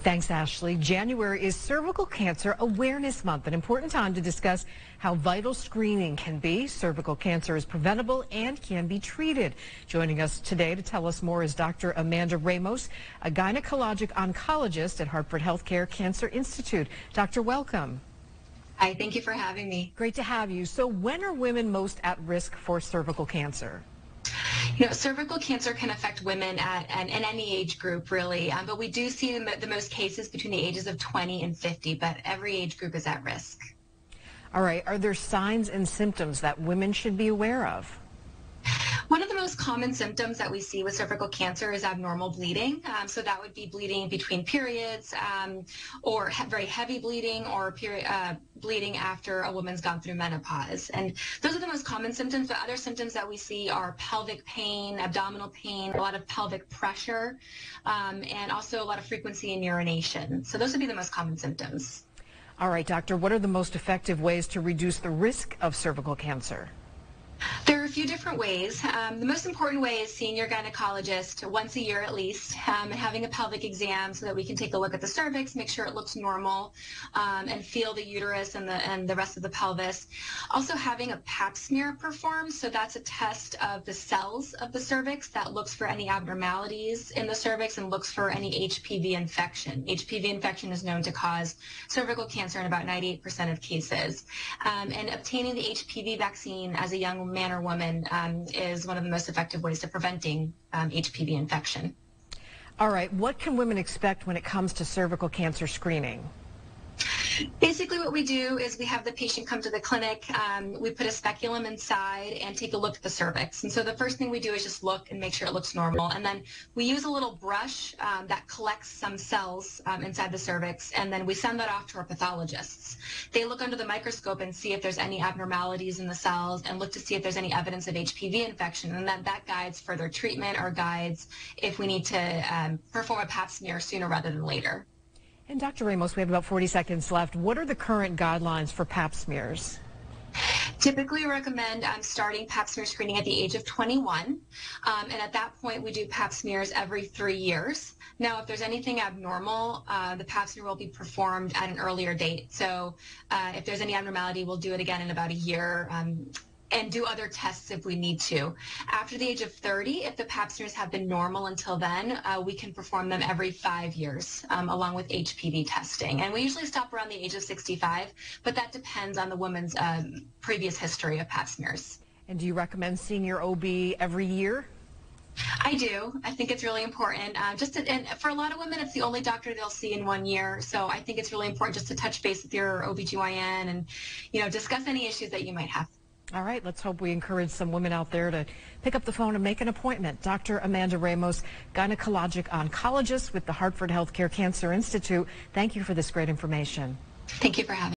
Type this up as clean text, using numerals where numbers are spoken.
Thanks, Ashley. January is Cervical Cancer Awareness Month, an important time to discuss how vital screening can be. Cervical cancer is preventable and can be treated. Joining us today to tell us more is Dr. Amanda Ramos, a gynecologic oncologist at Hartford Healthcare Cancer Institute. Doctor, welcome. Hi, thank you for having me. Great to have you. So when are women most at risk for cervical cancer? Cervical cancer can affect women in any age group, really, but we do see the most cases between the ages of 20 and 50, but every age group is at risk. All right. Are there signs and symptoms that women should be aware of? One of the most common symptoms that we see with cervical cancer is abnormal bleeding. So that would be bleeding between periods, or very heavy bleeding, or bleeding after a woman's gone through menopause. And those are the most common symptoms. But other symptoms that we see are pelvic pain, abdominal pain, a lot of pelvic pressure, and also a lot of frequency in urination. So those would be the most common symptoms. All right, doctor, what are the most effective ways to reduce the risk of cervical cancer? There are a few different ways. The most important way is seeing your gynecologist once a year at least, and having a pelvic exam so that we can take a look at the cervix, make sure it looks normal, and feel the uterus and the rest of the pelvis. Also having a pap smear performed, so that's a test of the cells of the cervix that looks for any abnormalities in the cervix and looks for any HPV infection. HPV infection is known to cause cervical cancer in about 98% of cases. And obtaining the HPV vaccine as a young man or woman is one of the most effective ways to preventing HPV infection. All right, what can women expect when it comes to cervical cancer screening? Basically what we do is we have the patient come to the clinic, we put a speculum inside and take a look at the cervix. And so the first thing we do is just look and make sure it looks normal. And then we use a little brush that collects some cells inside the cervix, and then we send that off to our pathologists. They look under the microscope and see if there's any abnormalities in the cells and look to see if there's any evidence of HPV infection. And then that guides further treatment or guides if we need to perform a pap smear sooner rather than later. And Dr. Ramos, we have about 40 seconds left. What are the current guidelines for pap smears? Typically, we recommend starting pap smear screening at the age of 21, and at that point, we do pap smears every 3 years. Now, if there's anything abnormal, the pap smear will be performed at an earlier date. So if there's any abnormality, we'll do it again in about a year. And do other tests if we need to. After the age of 30, if the pap smears have been normal until then, we can perform them every 5 years, along with HPV testing. And we usually stop around the age of 65, but that depends on the woman's previous history of pap smears. And do you recommend seeing your OB every year? I do. I think it's really important. And for a lot of women, it's the only doctor they'll see in 1 year. So I think it's really important just to touch base with your OBGYN and, discuss any issues that you might have. All right, let's hope we encourage some women out there to pick up the phone and make an appointment. Dr. Amanda Ramos, gynecologic oncologist with the Hartford Healthcare Cancer Institute. Thank you for this great information. Thank you for having me.